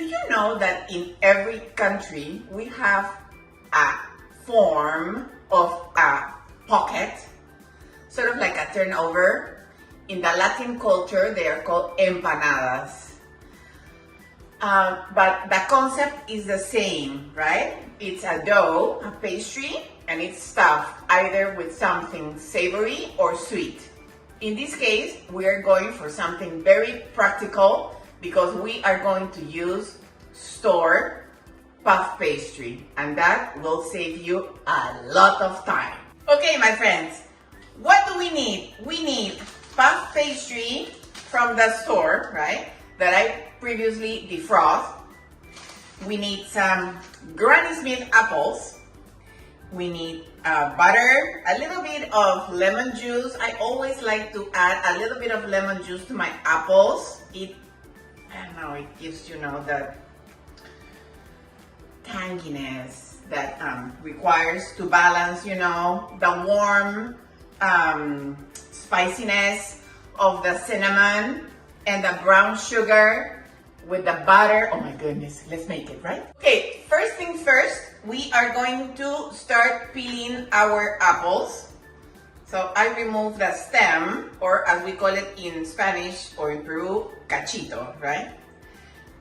Do you know that in every country we have a form of a pocket, sort of like a turnover? In the Latin culture, they are called empanadas. But the concept is the same, right? It's a dough, a pastry, and it's stuffed either with something savory or sweet. In this case, we are going for something very practical because we are going to use store puff pastry, and that will save you a lot of time. Okay, my friends, what do we need? We need puff pastry from the store, right? That I previously defrosted. We need some Granny Smith apples. We need butter, a little bit of lemon juice. I always like to add a little bit of lemon juice to my apples. I don't know, it gives, that tanginess that requires to balance, the warm spiciness of the cinnamon and the brown sugar with the butter. Oh my goodness, let's make it, right? Okay, first things first, we are going to start peeling our apples. So I remove the stem, or as we call it in Spanish or in Peru, cachito, right?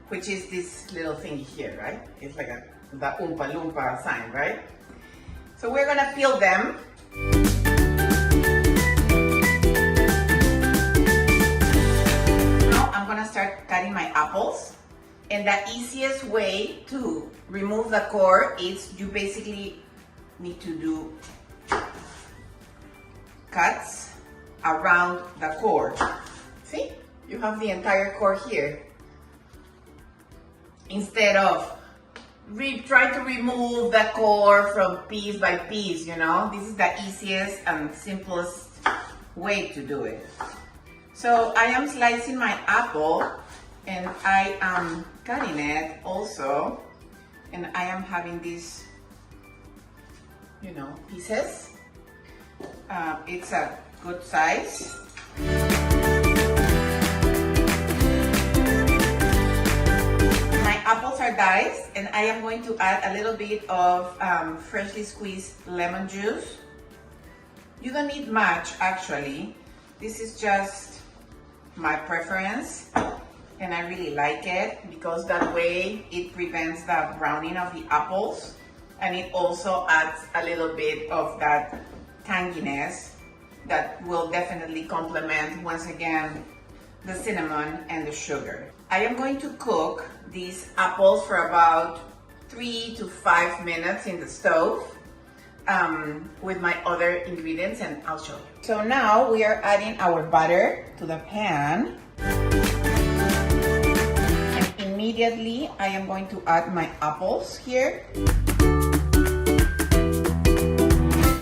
Which is this little thing here, right? It's like the Oompa Loompa sign, right? So we're gonna peel them. Now I'm gonna start cutting my apples. And the easiest way to remove the core is you basically need to do cuts around the core. See? You have the entire core here. Instead of try to remove the core from piece by piece, this is the easiest and simplest way to do it. So I am slicing my apple and I am cutting it also, and I am having these, pieces. It's a good size. Apples are diced, and I am going to add a little bit of freshly squeezed lemon juice. You don't need much, actually. This is just my preference, and I really like it because that way it prevents the browning of the apples, and it also adds a little bit of that tanginess that will definitely complement, once again, the cinnamon and the sugar. I am going to cook these apples for about 3 to 5 minutes in the stove with my other ingredients, and I'll show you. So now we are adding our butter to the pan. And immediately I am going to add my apples here.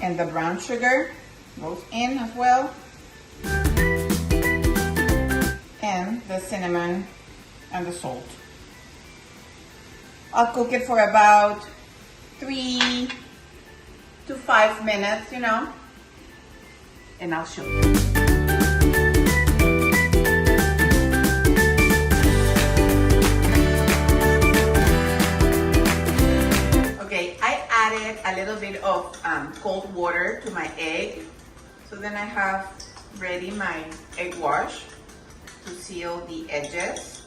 And the brown sugar goes in as well. And the cinnamon and the salt. I'll cook it for about 3 to 5 minutes, and I'll show you. Okay, I added a little bit of cold water to my egg. So then I have ready my egg wash to seal the edges.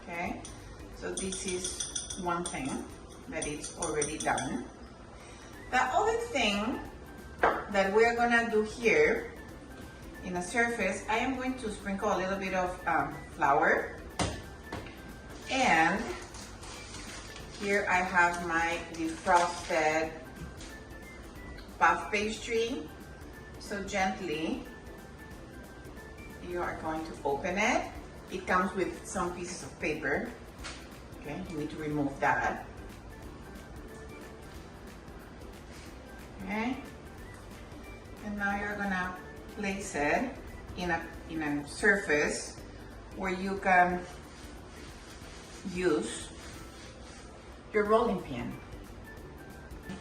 Okay, so this is one thing that is already done. The other thing that we're gonna do here in the surface, I am going to sprinkle a little bit of flour, and here I have my defrosted puff pastry. So gently you are going to open it. It comes with some pieces of paper. Okay, you need to remove that. Okay, and now you're gonna place it in a surface where you can use your rolling pin.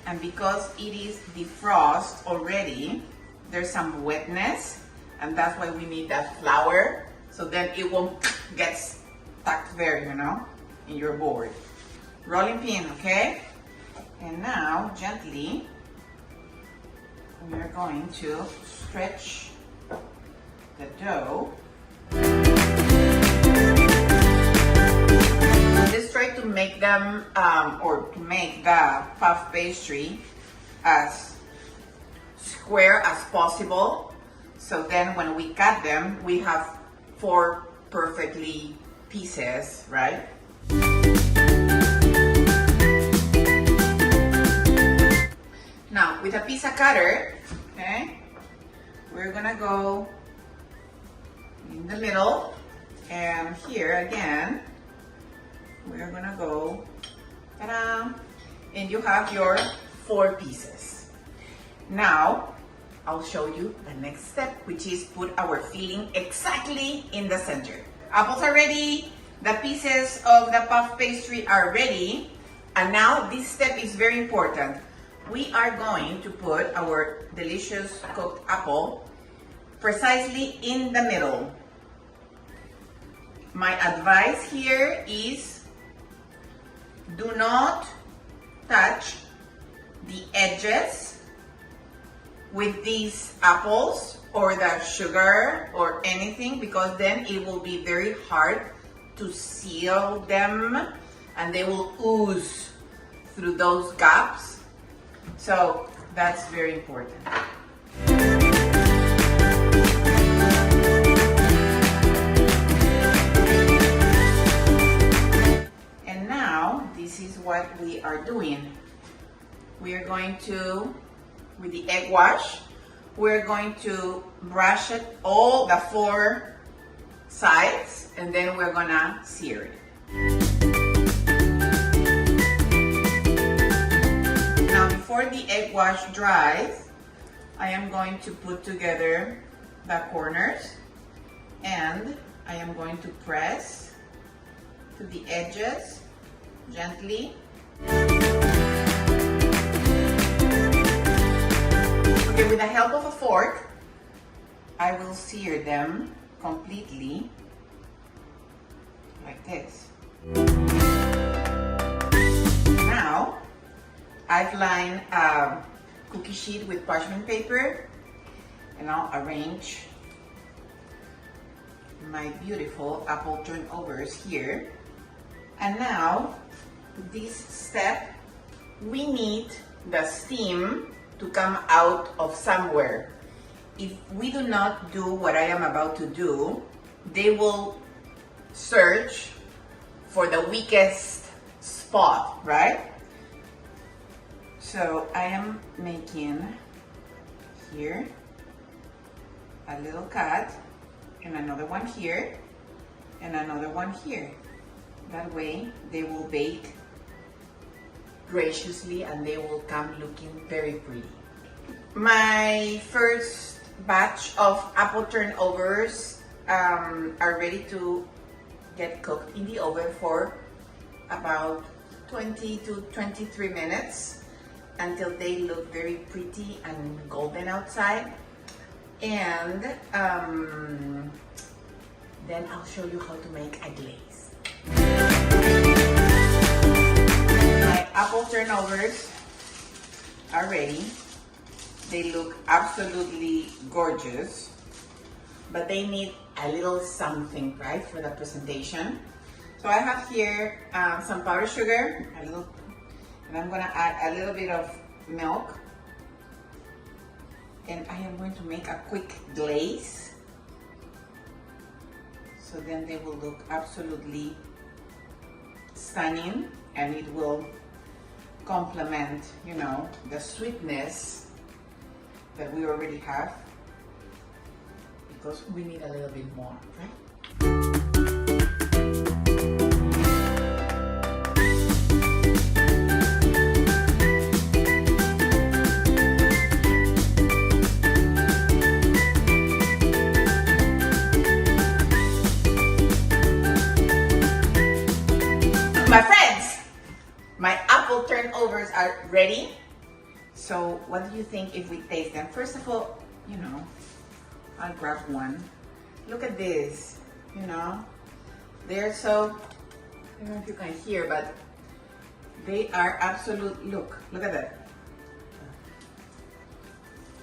And because it is defrosted already, there's some wetness, and that's why we need that flour, so then it won't get stuck there, in your board. Rolling pin, okay? And now, gently, we are going to stretch the dough. Just try to make them, or to make the puff pastry as square as possible. So then when we cut them, we have 4 perfectly pieces, right? Now, with a pizza cutter, okay, we're gonna go in the middle, and here again, we're gonna go, ta-da, and you have your 4 pieces. Now, I'll show you the next step, which is put our filling exactly in the center. Apples are ready, the pieces of the puff pastry are ready, and now this step is very important. We are going to put our delicious cooked apple precisely in the middle. My advice here is do not touch the edges with these apples or the sugar or anything, because then it will be very hard to seal them and they will ooze through those gaps. So that's very important. And now this is what we are doing. We are going to, with the egg wash, we're going to brush it all the 4 sides, and then we're gonna sear it. Now before the egg wash dries, I am going to put together the corners, and I am going to press to the edges gently. Okay, with the help of a fork, I will sear them completely like this. Now, I've lined a cookie sheet with parchment paper, and I'll arrange my beautiful apple turnovers here. And now, this step, we need the steam to come out of somewhere. If we do not do what I am about to do, they will search for the weakest spot, right? So I am making here a little cut, and another one here, and another one here. That way they will bake graciously and they will come looking very pretty. My first batch of apple turnovers are ready to get cooked in the oven for about 20 to 23 minutes until they look very pretty and golden outside. And then I'll show you how to make a glaze. My apple turnovers are ready. They look absolutely gorgeous, but they need a little something, right, for the presentation. So I have here some powdered sugar, and I'm gonna add a little bit of milk, and I am going to make a quick glaze. So then they will look absolutely stunning, and it will complement, you know, the sweetness that we already have, because we need a little bit more, right? My friends, my apple turnovers are ready. So what do you think if we taste them? First of all, you know, I'll grab one. Look at this, you know, they're so I don't know if you can hear, but they are absolute, look at that.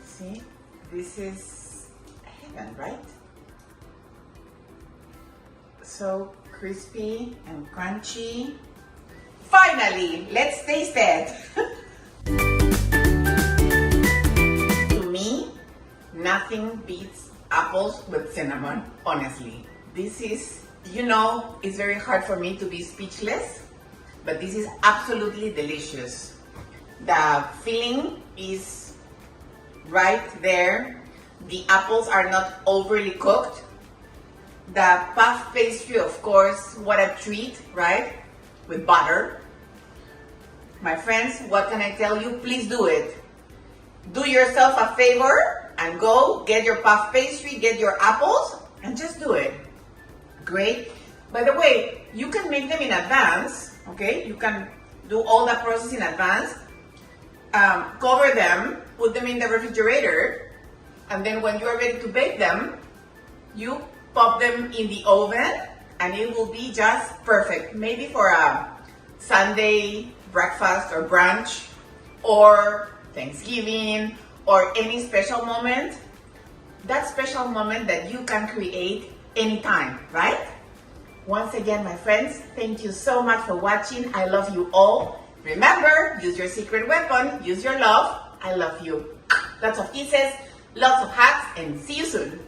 See, this is heaven, right? So crispy and crunchy. Finally, let's taste it. To me, nothing beats apples with cinnamon, honestly. This is, it's very hard for me to be speechless, but this is absolutely delicious. The filling is right there. The apples are not overly cooked. The puff pastry, of course, what a treat, right? With butter. My friends, what can I tell you? Please do it. Do yourself a favor and go get your puff pastry, get your apples, and just do it. Great. By the way, you can make them in advance, okay? You can do all the process in advance. Cover them, put them in the refrigerator, and then when you are ready to bake them, you pop them in the oven, and it will be just perfect. Maybe for a Sunday breakfast or brunch, or Thanksgiving, or any special moment. That special moment that you can create anytime, right? Once again, my friends, thank you so much for watching. I love you all. Remember, use your secret weapon, use your love. I love you. Lots of kisses, lots of hugs, and see you soon.